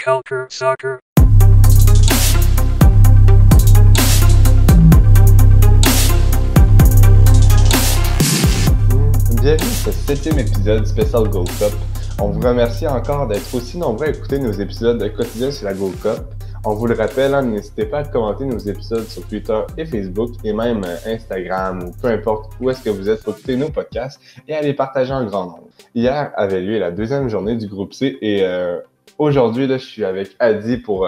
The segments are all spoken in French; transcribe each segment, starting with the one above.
Culture Soccer. Bienvenue à ce 7e épisode spécial Gold Cup. On vous remercie encore d'être aussi nombreux à écouter nos épisodes quotidiens sur la Gold Cup. On vous le rappelle, n'hésitez pas à commenter nos épisodes sur Twitter et Facebook et même Instagram ou peu importe où est-ce que vous êtes pour écouter nos podcasts et à les partager en grand nombre. Hier avait lieu la deuxième journée du groupe C et aujourd'hui, là, je suis avec Adi pour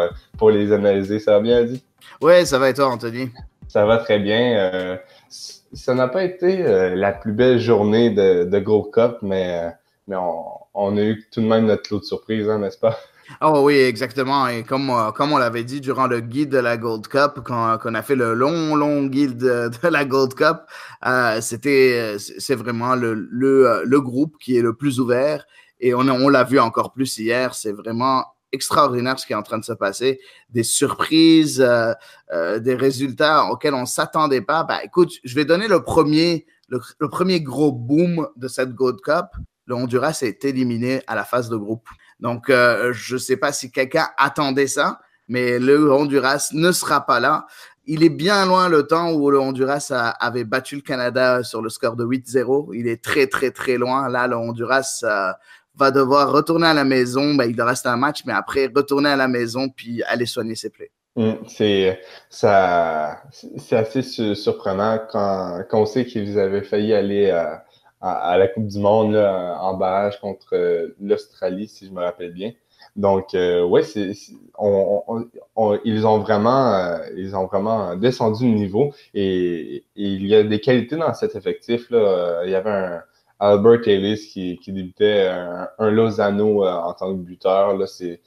les analyser. Ça va bien, Adi? Ouais, ça va et toi, Anthony? Ça va très bien. Ça n'a pas été la plus belle journée de Gold Cup, mais on a eu tout de même notre lot de surprises, hein, n'est-ce pas? Oh oui, exactement. Et comme on l'avait dit durant le guide de la Gold Cup, quand on a fait le long guide de la Gold Cup, c'est vraiment le groupe qui est le plus ouvert. Et on l'a vu encore plus hier. C'est vraiment extraordinaire ce qui est en train de se passer. Des surprises, des résultats auxquels on ne s'attendait pas. Bah, écoute, je vais donner le premier gros boom de cette Gold Cup. Le Honduras a été éliminé à la phase de groupe. Donc, je ne sais pas si quelqu'un attendait ça, mais le Honduras ne sera pas là. Il est bien loin le temps où le Honduras avait battu le Canada sur le score de 8-0. Il est très, très, très loin. Là, le Honduras va devoir retourner à la maison. Ben, il reste un match, mais après, retourner à la maison puis aller soigner ses plaies. C'est assez surprenant quand on sait qu'ils avaient failli aller à la Coupe du Monde là, en barrage contre l'Australie, si je me rappelle bien. Donc, ouais, ils ont vraiment descendu le niveau et il y a des qualités dans cet effectif là. Il y avait un Albert Ellis qui débutait, un Lozano en tant que buteur là. C'est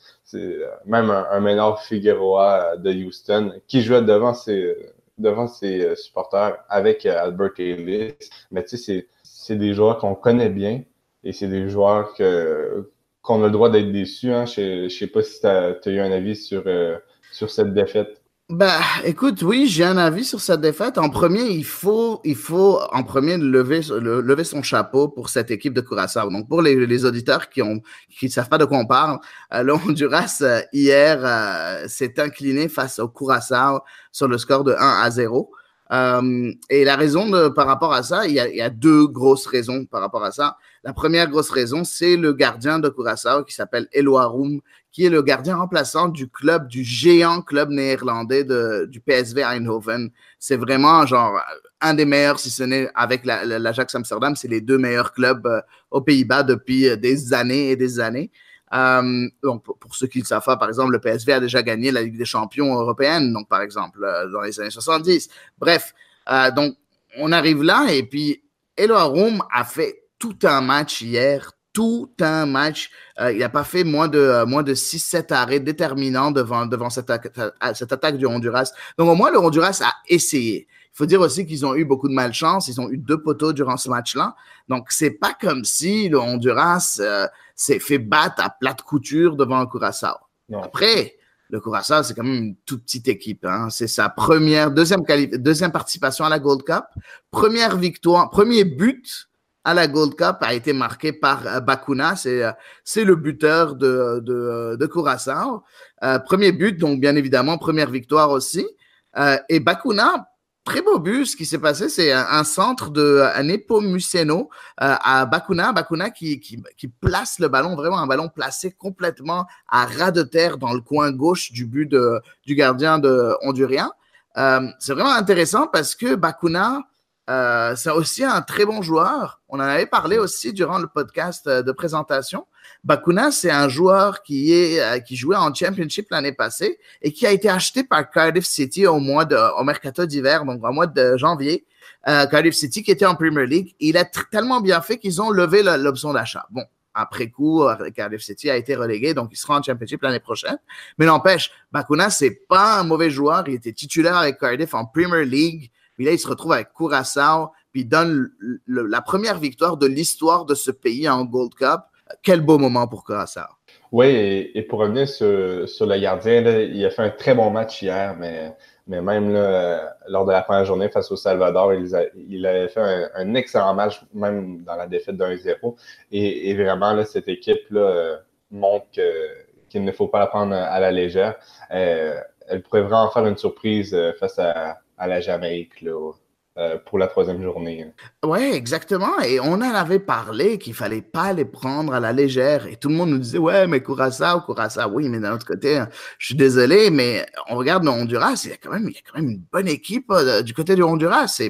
même un Maynard Figueroa de Houston qui jouait devant ses supporters avec Albert Ellis. Mais tu sais, c'est des joueurs qu'on connaît bien et c'est des joueurs qu'on a le droit d'être déçus. Hein. Je sais pas si tu as eu un avis sur cette défaite. Ben, écoute, oui, j'ai un avis sur cette défaite. En premier, il faut en premier lever son chapeau pour cette équipe de Curaçao. Donc, pour les auditeurs qui savent pas de quoi on parle, le Honduras, hier, s'est incliné face au Curaçao sur le score de 1-0. Et la raison par rapport à ça, il y a deux grosses raisons par rapport à ça. La première grosse raison, c'est le gardien de Curaçao qui s'appelle Eloy Room, qui est le gardien remplaçant du géant club néerlandais du PSV Eindhoven. C'est vraiment genre un des meilleurs, si ce n'est avec l'Ajax Amsterdam, c'est les deux meilleurs clubs aux Pays-Bas depuis des années et des années. Donc, pour ceux qui ne le savent pas, par exemple, le PSV a déjà gagné la Ligue des champions européenne, donc par exemple, dans les années 70. Bref, donc on arrive là et puis Eloy Room a fait tout un match hier, tout un match. Il n'a pas fait moins de 6-7 arrêts déterminants devant cette attaque du Honduras. Donc au moins, le Honduras a essayé. Il faut dire aussi qu'ils ont eu beaucoup de malchance. Ils ont eu 2 poteaux durant ce match-là. Donc, c'est pas comme si le Honduras s'est fait battre à plate couture devant le Curaçao. Non. Après, le Curaçao, c'est quand même une toute petite équipe. Hein. C'est sa deuxième participation à la Gold Cup. Première victoire, premier but à la Gold Cup a été marqué par Bacuna. C'est le buteur de Curaçao. Premier but, donc bien évidemment, première victoire aussi. Et Bacuna, très beau but. Ce qui s'est passé, c'est un centre de Nepomuceno à Bacuna. Bacuna qui place le ballon, vraiment un ballon placé complètement à ras de terre dans le coin gauche du but du gardien hondurien. C'est vraiment intéressant parce que Bacuna, c'est aussi un très bon joueur. On en avait parlé aussi durant le podcast de présentation. Bacuna, c'est un joueur qui jouait en Championship l'année passée et qui a été acheté par Cardiff City au mercato d'hiver, donc au mois de janvier. Cardiff City qui était en Premier League. Il a tellement bien fait qu'ils ont levé l'option d'achat. Bon, après coup, Cardiff City a été relégué, donc il sera en Championship l'année prochaine. Mais n'empêche, Bacuna, c'est pas un mauvais joueur. Il était titulaire avec Cardiff en Premier League. Puis là, il se retrouve avec Curaçao, puis il donne la première victoire de l'histoire de ce pays en Gold Cup. Quel beau moment pour Curaçao. Oui, et pour revenir sur le gardien, là, il a fait un très bon match hier, mais même là, lors de la première journée face au Salvador, il avait fait un excellent match, même dans la défaite de 1-0. Et vraiment, là, cette équipe là, montre qu'il ne faut pas la prendre à la légère. Elle pourrait vraiment faire une surprise face à la Jamaïque là, pour la troisième journée. Ouais, exactement. Et on en avait parlé qu'il fallait pas les prendre à la légère. Et tout le monde nous disait, ouais, mais Curaçao. Oui, mais d'un autre côté, je suis désolé, mais on regarde le Honduras, il y a quand même une bonne équipe du côté du Honduras.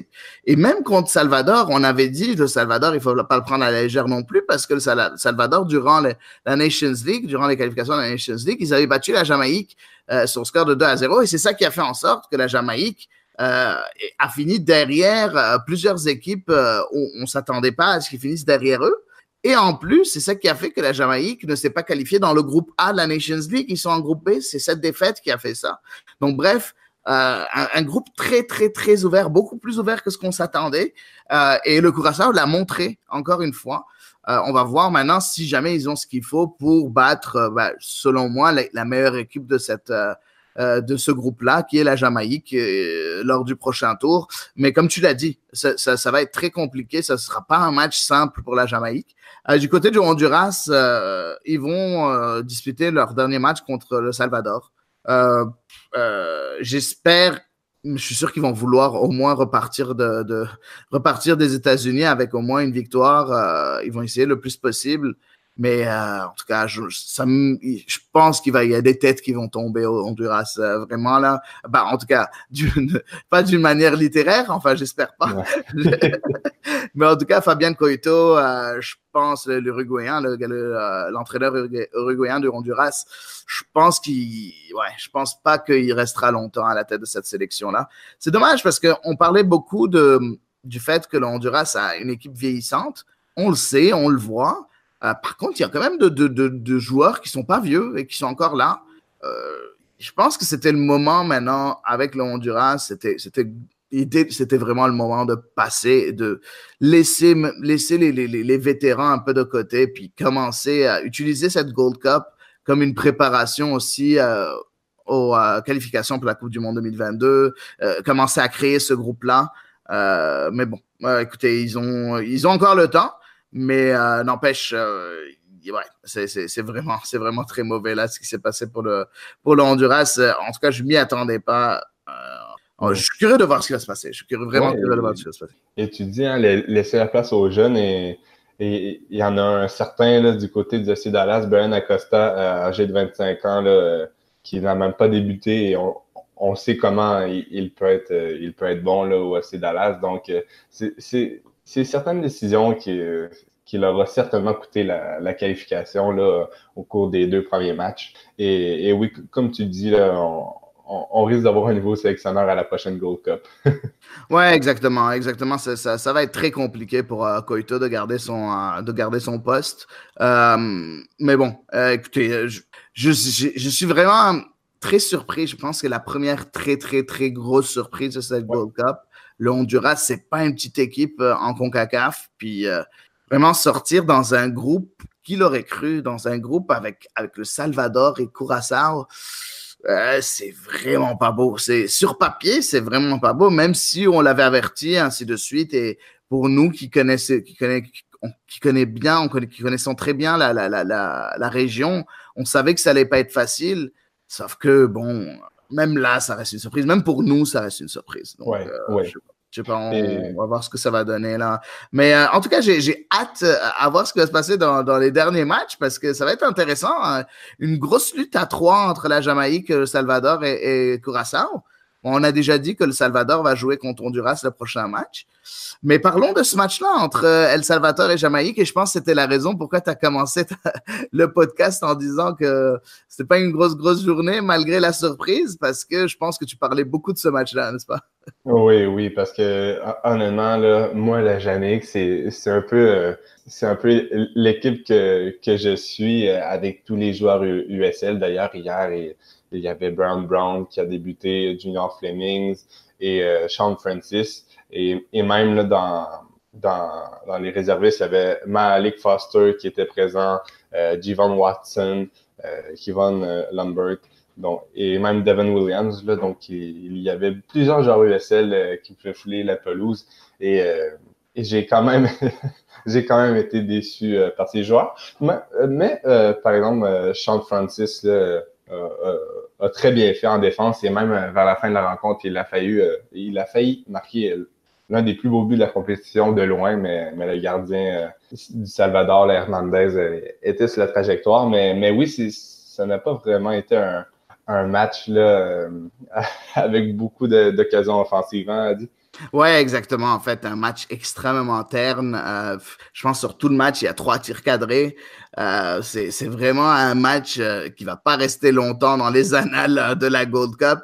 Et même contre Salvador, on avait dit, le Salvador, il faut pas le prendre à la légère non plus parce que le Salvador, durant la Nations League, durant les qualifications de la Nations League, ils avaient battu la Jamaïque sur le score de 2-0. Et c'est ça qui a fait en sorte que la Jamaïque a fini derrière plusieurs équipes où on ne s'attendait pas à ce qu'ils finissent derrière eux. Et en plus, c'est ça qui a fait que la Jamaïque ne s'est pas qualifiée dans le groupe A de la Nations League. Ils sont en groupe B. C'est cette défaite qui a fait ça. Donc, bref, un groupe très, très, très ouvert, beaucoup plus ouvert que ce qu'on s'attendait. Et le Curaçao l'a montré, encore une fois. On va voir maintenant si jamais ils ont ce qu'il faut pour battre, selon moi, la meilleure équipe de ce groupe-là, qui est la Jamaïque, lors du prochain tour. Mais comme tu l'as dit, ça va être très compliqué. Ça ne sera pas un match simple pour la Jamaïque. Du côté du Honduras, ils vont disputer leur dernier match contre le Salvador. J'espère, je suis sûr qu'ils vont vouloir au moins repartir des États-Unis avec au moins une victoire. Ils vont essayer le plus possible. Mais en tout cas, je pense qu'il y a des têtes qui vont tomber au Honduras, vraiment là. En tout cas, pas d'une manière littéraire, enfin, j'espère pas. Ouais. Mais en tout cas, Fabián Coito, je pense, l'Uruguayen, l'entraîneur uruguayen du Honduras, je pense pas qu'il restera longtemps à la tête de cette sélection-là. C'est dommage parce qu'on parlait beaucoup du fait que le Honduras a une équipe vieillissante. On le sait, on le voit. Par contre, il y a quand même de joueurs qui sont pas vieux et qui sont encore là. Je pense que c'était le moment maintenant avec le Honduras. C'était vraiment le moment de passer, de laisser les vétérans un peu de côté, puis commencer à utiliser cette Gold Cup comme une préparation aussi aux qualifications pour la Coupe du Monde 2022. Commencer à créer ce groupe-là. Mais bon, écoutez, ils ont encore le temps. Mais n'empêche, ouais, c'est vraiment très mauvais là ce qui s'est passé pour le Honduras. En tout cas, je m'y attendais pas. Je suis curieux de voir ce qui va se passer. Je suis vraiment curieux de voir ce qui va se passer. Et tu dis, laisser la place aux jeunes et il y en a un certain là, du côté du FC Dallas, Brian Acosta, âgé de 25 ans, là, qui n'a même pas débuté et on sait comment il peut être bon là, au FC Dallas. Donc, c'est certaines décisions qui leur a certainement coûté la qualification là, au cours des 2 premiers matchs. Et oui, comme tu dis, là, on risque d'avoir un nouveau sélectionneur à la prochaine Gold Cup. Ouais, exactement. Ça va être très compliqué pour Coito de garder son poste. Mais bon, écoutez, je suis vraiment très surpris. Je pense que la première très, très, très grosse surprise de cette Gold Cup, le Honduras, c'est pas une petite équipe en CONCACAF. Puis vraiment sortir dans un groupe, qui l'aurait cru, dans un groupe avec le Salvador et Curaçao, c'est vraiment pas beau. Sur papier, c'est vraiment pas beau, même si on l'avait averti, ainsi de suite. Et pour nous qui connaissons très bien la région, on savait que ça allait pas être facile. Sauf que, bon, même là, ça reste une surprise. Même pour nous, ça reste une surprise. Donc, je sais pas, on va voir ce que ça va donner là. Mais en tout cas, j'ai hâte à voir ce qui va se passer dans les derniers matchs parce que ça va être intéressant. Une grosse lutte à 3 entre la Jamaïque, le Salvador et Curaçao. On a déjà dit que le Salvador va jouer contre Honduras le prochain match. Mais parlons de ce match-là entre El Salvador et Jamaïque. Et je pense que c'était la raison pourquoi tu as commencé le podcast en disant que c'était pas une grosse journée malgré la surprise parce que je pense que tu parlais beaucoup de ce match-là, n'est-ce pas? Oui, parce que honnêtement, là, moi, la Jamaïque, c'est un peu l'équipe que je suis avec tous les joueurs USL. D'ailleurs, hier, il y avait Brown qui a débuté, Junior Flemings et Sean Francis. Et même là, dans les réservistes, il y avait Malik Foster qui était présent, Javon Watson, Kevon Lambert. Donc, et même Devin Williams, là, donc il y avait plusieurs joueurs USL qui pouvaient fouler la pelouse. Et j'ai quand même j'ai quand même été déçu par ces joueurs. Mais par exemple, Sean Francis là, a très bien fait en défense et même vers la fin de la rencontre, il a failli marquer l'un des plus beaux buts de la compétition de loin, mais le gardien du Salvador, là, Hernandez, était sur la trajectoire. Mais oui, ça n'a pas vraiment été un match là, avec beaucoup d'occasions offensives, hein, Adi? Ouais, exactement. En fait, un match extrêmement terne. Je pense sur tout le match, il y a 3 tirs cadrés. C'est vraiment un match qui va pas rester longtemps dans les annales de la Gold Cup.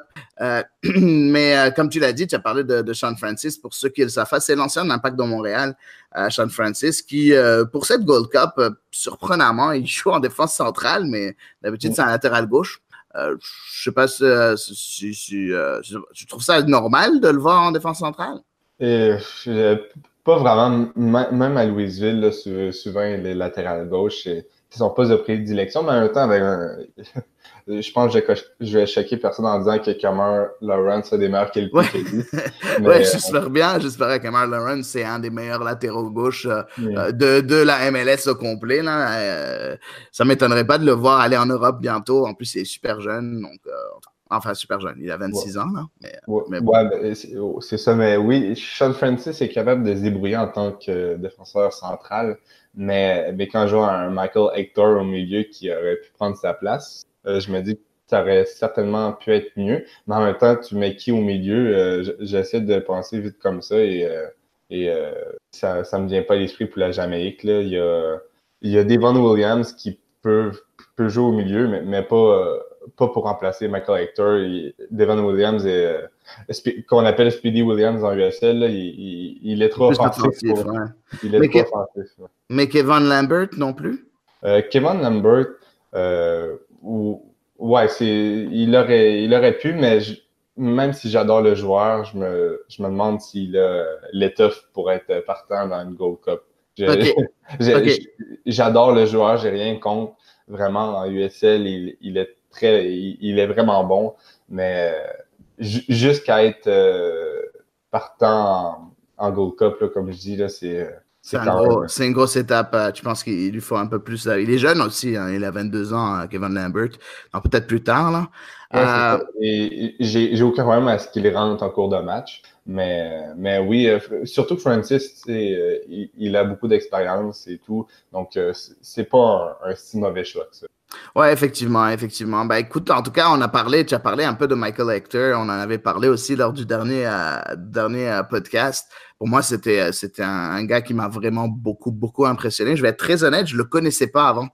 Mais comme tu l'as dit, tu as parlé de Sean Francis. Pour ceux qui le savent, c'est l'ancien Impact de Montréal, Sean Francis, qui, pour cette Gold Cup, surprenamment, il joue en défense centrale, mais d'habitude, c'est un latéral gauche. Je sais pas si tu trouves ça normal de le voir en défense centrale? Et, pas vraiment, même à Louisville, là, souvent les latérales gauche, c'est son poste de prédilection, mais en même temps, je pense que je vais choquer personne en disant que Kemar Lawrence a des meilleures qualités Ouais, que lui. ouais, Mais, j'espère bien. J'espère que Kemar Lawrence, c'est un des meilleurs latéraux gauche euh, de la MLS au complet. Là. Ça m'étonnerait pas de le voir aller en Europe bientôt. En plus, il est super jeune. Donc, enfin, super jeune. Il a ouais. 26 ans. Là. Ouais, Mais bon. ouais, ben, c'est ça, mais oui, Sean Francis est capable de se débrouiller en tant que défenseur central, mais quand je vois un Michael Hector au milieu qui aurait pu prendre sa place, je me dis que ça aurait certainement pu être mieux, mais en même temps, tu mets qui au milieu? J'essaie de penser vite comme ça et ça me vient pas à l'esprit pour la Jamaïque, là. Il y a Devon Williams qui peut jouer au milieu, mais pas pour remplacer Michael Hector. Devon Williams qu'on appelle Speedy Williams en USL, là, il est trop Plus offensif offensif, ouais. il est Mais, trop offensif. Ouais. mais Kevin Lambert non plus? Kevin Lambert, ouais, il aurait pu, mais même si j'adore le joueur, je me demande s'il a l'étoffe pour être partant dans une Gold Cup. Je- OK. OK. J'adore le joueur, j'ai rien contre. Vraiment, en USL, il est vraiment bon, mais jusqu'à être partant en Gold Cup, là, comme je dis, là, c'est quand même. C'est une grosse étape. Tu penses qu'il lui faut un peu plus. Il est jeune aussi, hein, il a 22 ans, Kevin Lambert. Donc peut-être plus tard, là. Ouais, c'est ça. Et j'ai aucun problème à ce qu'il rentre en cours de match. Mais oui, surtout que Francis, tu sais, il a beaucoup d'expérience et tout. Donc, c'est pas un si mauvais choix que ça. Ouais, effectivement, effectivement. Ben, écoute, en tout cas, tu as parlé un peu de Michael Hector. On en avait parlé aussi lors du dernier podcast. Pour moi, c'était un gars qui m'a vraiment beaucoup, beaucoup impressionné. Je vais être très honnête, je le connaissais pas avant.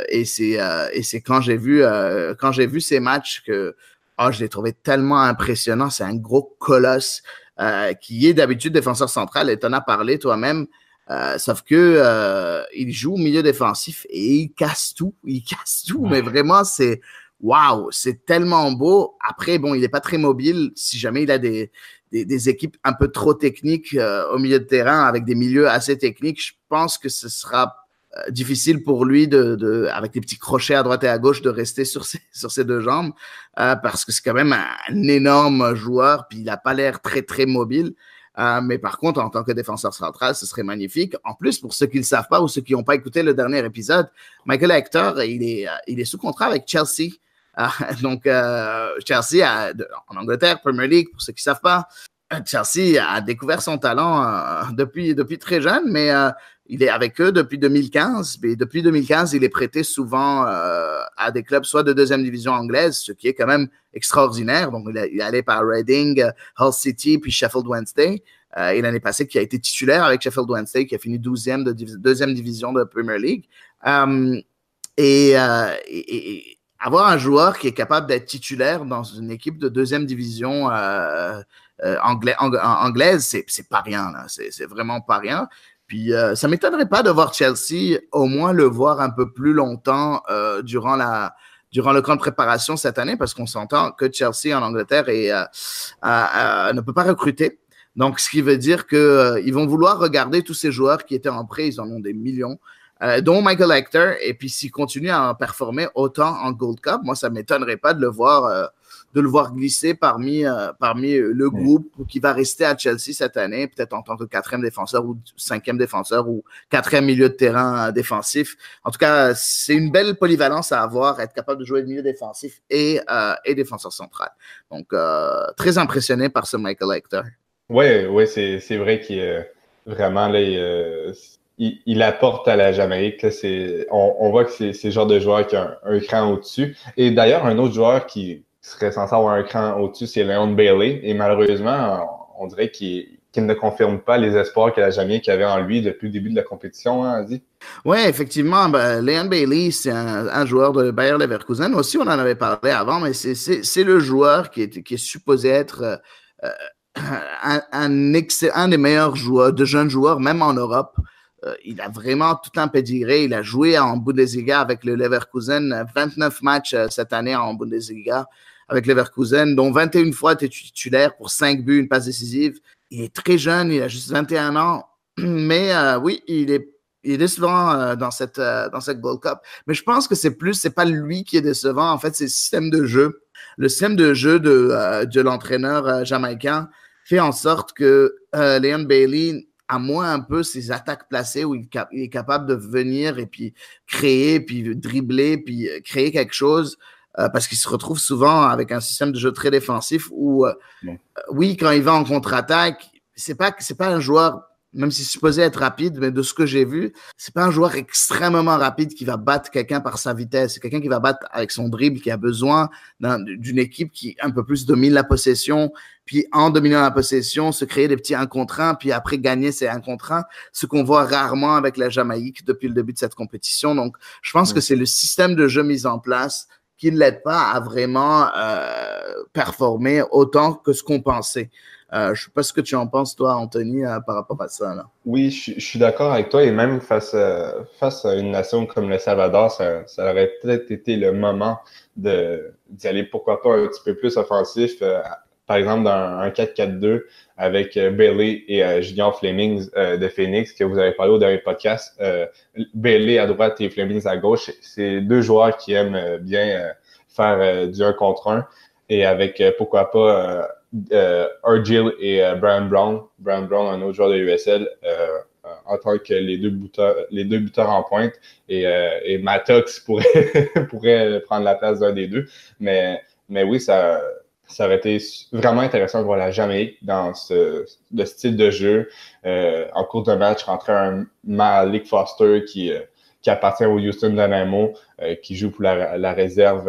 Et c'est quand j'ai vu ces matchs que, je l'ai trouvé tellement impressionnant. C'est un gros colosse, qui est d'habitude défenseur central. Et tu en as parlé toi-même. Sauf que il joue au milieu défensif et il casse tout, mais vraiment c'est waouh, c'est tellement beau. Après bon, il n'est pas très mobile. Si jamais il a des équipes un peu trop techniques au milieu de terrain avec des milieux assez techniques, je pense que ce sera difficile pour lui avec des petits crochets à droite et à gauche de rester sur ses 2 jambes parce que c'est quand même un énorme joueur puis il n'a pas l'air très très mobile. Mais par contre, en tant que défenseur central, ce serait magnifique. En plus, pour ceux qui ne le savent pas ou ceux qui n'ont pas écouté le dernier épisode, Michael Hector, il est sous contrat avec Chelsea. Donc, Chelsea, en Angleterre, Premier League, pour ceux qui ne savent pas, Chelsea a découvert son talent depuis très jeune, mais il est avec eux depuis 2015. Mais depuis 2015, il est prêté souvent à des clubs soit de deuxième division anglaise, ce qui est quand même extraordinaire. Donc, il est allé par Reading, Hull City, puis Sheffield Wednesday. Et l'année passée, qui a été titulaire avec Sheffield Wednesday, qui a fini 12e de deuxième division de Premier League. Et avoir un joueur qui est capable d'être titulaire dans une équipe de deuxième division anglaise, c'est pas rien. Là. C'est vraiment pas rien. Puis ça m'étonnerait pas de voir Chelsea au moins le voir un peu plus longtemps durant le camp de préparation cette année, parce qu'on s'entend que Chelsea en Angleterre ne peut pas recruter. Donc, ce qui veut dire qu'ils vont vouloir regarder tous ces joueurs qui étaient en prêt, ils en ont des millions, dont Michael Hector. Et puis, s'il continue à performer autant en Gold Cup, moi, ça ne m'étonnerait pas de le voir glisser parmi le groupe qui va rester à Chelsea cette année, peut-être en tant que 4e défenseur ou 5e défenseur ou 4e milieu de terrain défensif. En tout cas, c'est une belle polyvalence à avoir, être capable de jouer milieu défensif et défenseur central. Donc, très impressionné par ce Michael Hector. Oui, c'est vrai qu'il vraiment, là, il apporte à la Jamaïque. Là, on voit que c'est le genre de joueur qui a un cran au-dessus. Et d'ailleurs, un autre joueur qui serait censé avoir un cran au-dessus, c'est Leon Bailey. Et malheureusement, on dirait qu'il ne confirme pas les espoirs que la Jamaïque avait en lui depuis le début de la compétition, hein, Adi? Oui, effectivement. Leon Bailey, c'est un joueur de Bayer Leverkusen. Aussi, on en avait parlé avant, mais c'est le joueur qui est supposé être un des meilleurs joueurs, de jeunes joueurs, même en Europe. Il a vraiment tout un pédigré. Il a joué en Bundesliga avec le Leverkusen, 29 matchs cette année en Bundesliga avec Leverkusen, dont 21 fois était titulaire pour 5 buts, une passe décisive. Il est très jeune, il a juste 21 ans. Mais oui, il est décevant dans cette Gold Cup. Mais je pense que c'est pas lui qui est décevant. En fait, c'est le système de jeu. Le système de jeu de l'entraîneur jamaïcain fait en sorte que Leon Bailey a moins un peu ses attaques placées où il est capable de venir et puis créer, puis dribbler, puis créer quelque chose parce qu'il se retrouve souvent avec un système de jeu très défensif où, oui, quand il va en contre-attaque, c'est pas un joueur, même s'il est supposé être rapide, mais de ce que j'ai vu, c'est pas un joueur extrêmement rapide qui va battre quelqu'un par sa vitesse. C'est quelqu'un qui va battre avec son dribble, qui a besoin d'une équipe qui un peu plus domine la possession, puis en dominant la possession, se créer des petits 1 contre 1, puis après gagner ces 1 contre 1, ce qu'on voit rarement avec la Jamaïque depuis le début de cette compétition. Donc, je pense que c'est le système de jeu mis en place qui ne l'aide pas à vraiment performer autant que ce qu'on pensait. Je ne sais pas ce que tu en penses, toi, Anthony, par rapport à ça. Là. Oui, je suis d'accord avec toi. Et même face à une nation comme le Salvador, ça aurait peut-être été le moment d'y aller, pourquoi pas, un petit peu plus offensif. Par exemple, dans un 4-4-2 avec Bailey et Junior Flemings de Phoenix, que vous avez parlé au dernier podcast. Bailey à droite et Flemings à gauche. C'est 2 joueurs qui aiment bien faire du 1 contre 1. Et avec, pourquoi pas, Argyle et Brian Brown. Brian Brown, un autre joueur de USL, en tant que les deux buteurs en pointe. Et Mattox pourrait prendre la place d'un des deux. Mais oui, ça aurait été vraiment intéressant de voir la Jamaïque dans le style de jeu. En cours de match, rentrer un Malik Foster qui appartient au Houston Dynamo, qui joue pour la réserve.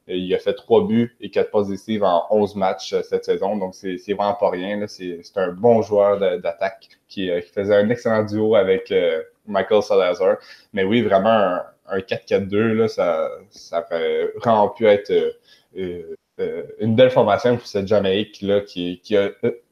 Il a fait 3 buts et 4 passes décisives en 11 matchs cette saison. Donc, c'est vraiment pas rien. Là. C'est un bon joueur d'attaque qui faisait un excellent duo avec Michael Salazar. Mais oui, vraiment, un 4-4-2, là, ça aurait vraiment pu être une belle formation pour cette Jamaïque-là qui a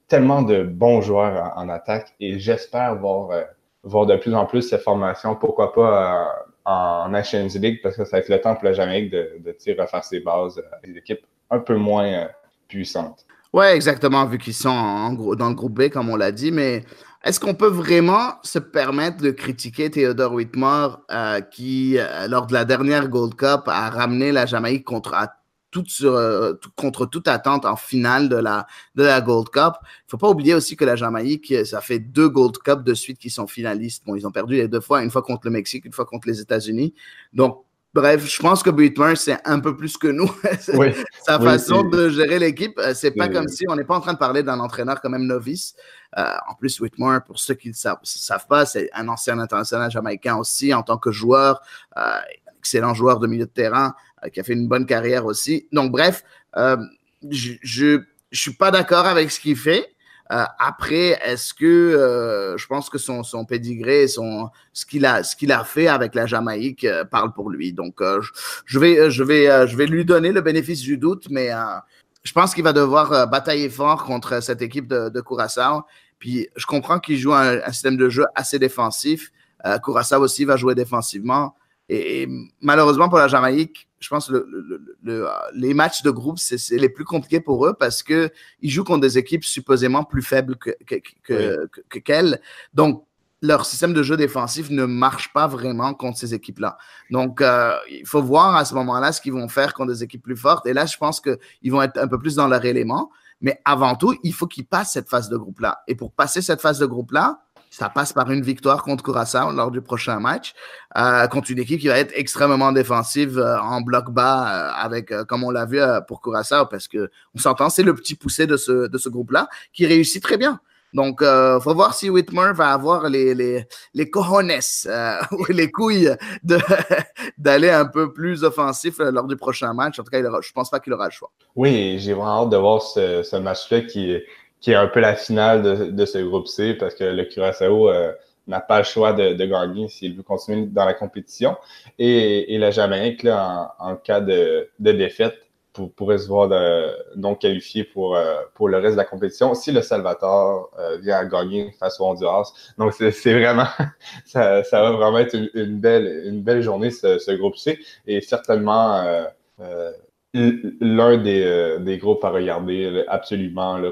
tellement de bons joueurs en attaque. Et j'espère voir de plus en plus cette formation. Pourquoi pas en Nations League, parce que ça va être le temps pour la Jamaïque de refaire ses bases avec des équipes un peu moins puissantes. Oui, exactement, vu qu'ils sont dans le groupe B, comme on l'a dit, mais est-ce qu'on peut vraiment se permettre de critiquer Theodore Whitmore qui, lors de la dernière Gold Cup, a ramené la Jamaïque contre toute attente en finale de la Gold Cup. Il ne faut pas oublier aussi que la Jamaïque, ça fait 2 Gold Cup de suite qui sont finalistes. Bon, ils ont perdu les 2 fois, une fois contre le Mexique, une fois contre les États-Unis. Donc, bref, je pense que Whitmore, c'est un peu plus que nous. Oui, Sa façon de gérer l'équipe, c'est pas comme si on n'est pas en train de parler d'un entraîneur quand même novice. En plus, Whitmore, pour ceux qui ne savent pas, c'est un ancien international jamaïcain aussi en tant que joueur, excellent joueur de milieu de terrain, qui a fait une bonne carrière aussi. Donc, bref, je suis pas d'accord avec ce qu'il fait. Après, est-ce que je pense que son pédigré, ce qu'il a fait avec la Jamaïque parle pour lui. Donc, je vais lui donner le bénéfice du doute, mais je pense qu'il va devoir batailler fort contre cette équipe de Curaçao. Puis, je comprends qu'il joue un système de jeu assez défensif. Curaçao aussi va jouer défensivement. Et malheureusement pour la Jamaïque, je pense que les matchs de groupe, c'est les plus compliqués pour eux parce qu'ils jouent contre des équipes supposément plus faibles qu'elles. Donc, leur système de jeu défensif ne marche pas vraiment contre ces équipes-là. Donc, il faut voir à ce moment-là ce qu'ils vont faire contre des équipes plus fortes. Et là, je pense qu'ils vont être un peu plus dans leur élément. Mais avant tout, il faut qu'ils passent cette phase de groupe-là. Et pour passer cette phase de groupe-là, ça passe par une victoire contre Curaçao lors du prochain match, contre une équipe qui va être extrêmement défensive en bloc bas, avec, comme on l'a vu pour Curaçao, parce qu'on s'entend, c'est le petit poussé de ce groupe-là qui réussit très bien. Donc, il faut voir si Whitmer va avoir les cojones ou les couilles d'aller un peu plus offensif lors du prochain match. En tout cas, je ne pense pas qu'il aura le choix. Oui, j'ai vraiment hâte de voir ce match-là qui est un peu la finale de ce groupe C parce que le Curaçao n'a pas le choix de gagner s'il veut continuer dans la compétition. Et la Jamaïque, là, en cas de défaite, pourrait se voir donc qualifié pour le reste de la compétition si le Salvador vient à gagner face au Honduras. Donc, c'est vraiment, ça va vraiment être une belle journée, ce groupe C. Et certainement l'un des groupes à regarder absolument là,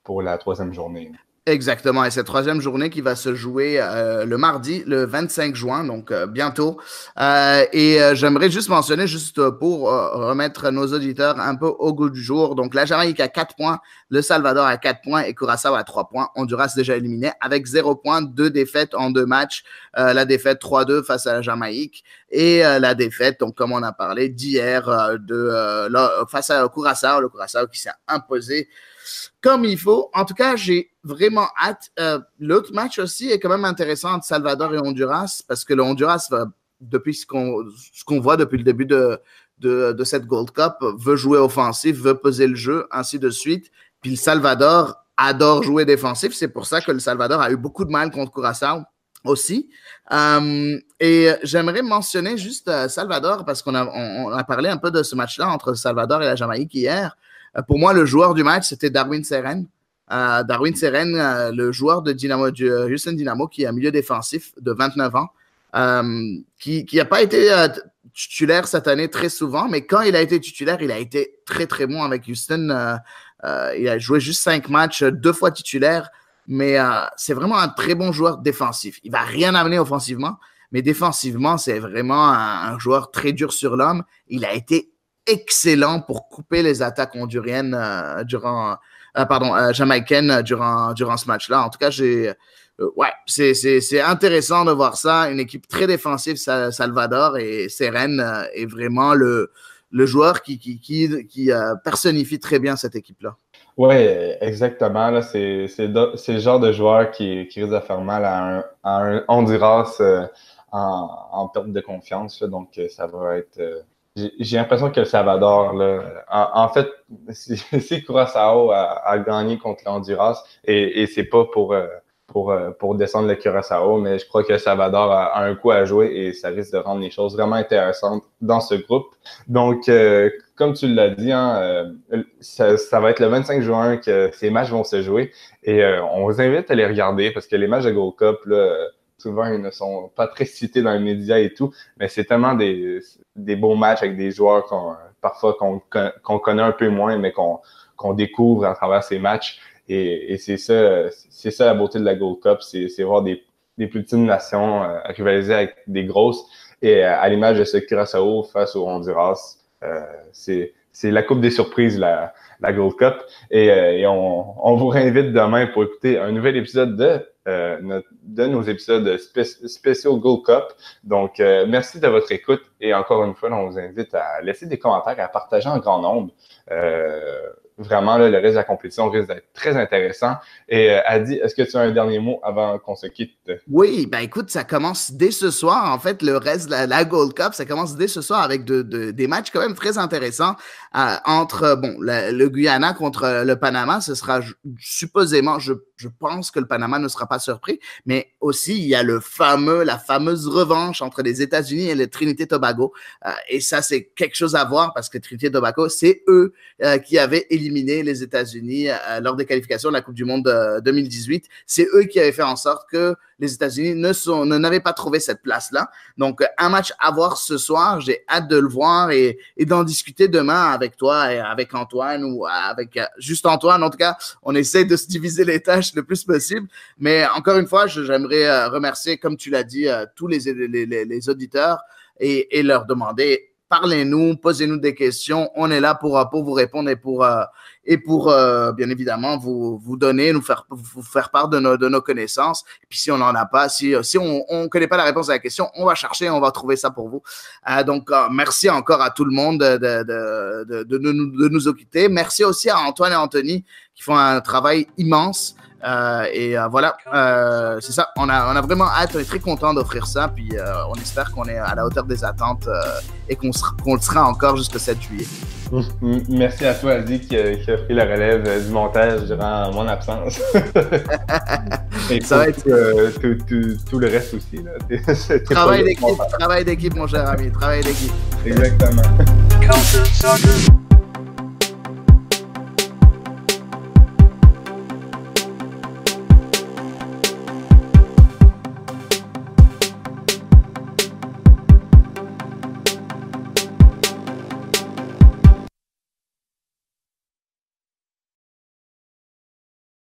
pour la troisième journée. Exactement. Et cette troisième journée qui va se jouer le mardi, le 25 juin, donc bientôt. J'aimerais juste mentionner, juste pour remettre nos auditeurs un peu au goût du jour. Donc, la Jamaïque a 4 points, le Salvador a 4 points et Curaçao a 3 points. Honduras déjà éliminé avec 0 points, 2 défaites en 2 matchs. La défaite 3-2 face à la Jamaïque et la défaite, donc comme on a parlé d'hier, face à Curaçao, le Curaçao qui s'est imposé comme il faut. En tout cas, j'ai vraiment hâte. L'autre match aussi est quand même intéressant entre Salvador et Honduras parce que le Honduras, depuis ce qu'on voit depuis le début de cette Gold Cup, veut jouer offensif, veut peser le jeu, ainsi de suite. Puis le Salvador adore jouer défensif. C'est pour ça que le Salvador a eu beaucoup de mal contre Curaçao aussi. Et j'aimerais mentionner juste Salvador parce qu'on a parlé un peu de ce match-là entre Salvador et la Jamaïque hier. Pour moi, le joueur du match, c'était Darwin Seren. Darwin Seren, le joueur de Houston Dynamo, qui est un milieu défensif de 29 ans, qui n'a pas été titulaire cette année très souvent, mais quand il a été titulaire, il a été très, très bon avec Houston. Il a joué juste 5 matchs, 2 fois titulaire, mais c'est vraiment un très bon joueur défensif. Il ne va rien amener offensivement, mais défensivement, c'est vraiment un joueur très dur sur l'homme. Il a été excellent pour couper les attaques honduriennes jamaïcaines durant ce match-là. En tout cas, c'est intéressant de voir ça. Une équipe très défensive, Salvador, et Seren est vraiment le joueur qui personnifie très bien cette équipe-là. Oui, exactement. Là, c'est le genre de joueur qui risque de faire mal à un Honduras en perte de confiance. Là, donc, ça va être... J'ai l'impression que le Salvador, là, en fait, si Curaçao a gagné contre le Honduras, et c'est pas pour descendre le Curaçao, mais je crois que le Salvador a un coup à jouer et ça risque de rendre les choses vraiment intéressantes dans ce groupe. Donc, comme tu l'as dit, hein, ça va être le 25 juin que ces matchs vont se jouer et on vous invite à les regarder parce que les matchs de Gold Cup, là, souvent, ils ne sont pas très cités dans les médias et tout, mais c'est tellement des beaux matchs avec des joueurs parfois qu'on connaît un peu moins, mais qu'on découvre à travers ces matchs. Et c'est ça la beauté de la Gold Cup, c'est voir des plus petites nations rivaliser avec des grosses. Et à l'image de ce Curaçao face au Honduras, c'est la coupe des surprises, la Gold Cup. Et on vous réinvite demain pour écouter un nouvel épisode de nos épisodes spéciaux Gold Cup. Donc, merci de votre écoute. Et encore une fois, on vous invite à laisser des commentaires, à partager en grand nombre. Vraiment, là, le reste de la compétition risque d'être très intéressant. Et Adi, est-ce que tu as un dernier mot avant qu'on se quitte? Oui, ben écoute, ça commence dès ce soir. En fait, le reste de la Gold Cup, ça commence dès ce soir avec des matchs quand même très intéressants entre le Guyana contre le Panama. Ce sera supposément, je pense que le Panama ne sera pas surpris, mais aussi il y a la fameuse revanche entre les États-Unis et le Trinité-Tobago. Et ça, c'est quelque chose à voir parce que Trinité-Tobago, c'est eux qui avaient éliminé éliminé les États-Unis lors des qualifications de la Coupe du Monde 2018. C'est eux qui avaient fait en sorte que les États-Unis n'avaient pas trouvé cette place-là. Donc, un match à voir ce soir. J'ai hâte de le voir et d'en discuter demain avec toi et avec Antoine ou avec juste Antoine. En tout cas, on essaie de se diviser les tâches le plus possible. Mais encore une fois, j'aimerais remercier, comme tu l'as dit, tous les auditeurs et leur demander, parlez-nous, posez-nous des questions. On est là pour vous répondre et pour bien évidemment vous donner, vous faire part de nos connaissances. Et puis si on n'en a pas, si on connaît pas la réponse à la question, on va chercher, on va trouver ça pour vous. Donc merci encore à tout le monde de nous occuper. Merci aussi à Antoine et Anthony qui font un travail immense. Voilà, c'est ça. On a vraiment hâte, on est très content d'offrir ça. Puis on espère qu'on est à la hauteur des attentes et qu'on le sera encore jusqu'au 7 juillet. Merci à toi, Adi, qui a pris la relève du montage durant mon absence. Et ça va être tout le reste aussi. Là. Travail d'équipe, mon cher ami. Travail d'équipe. Exactement.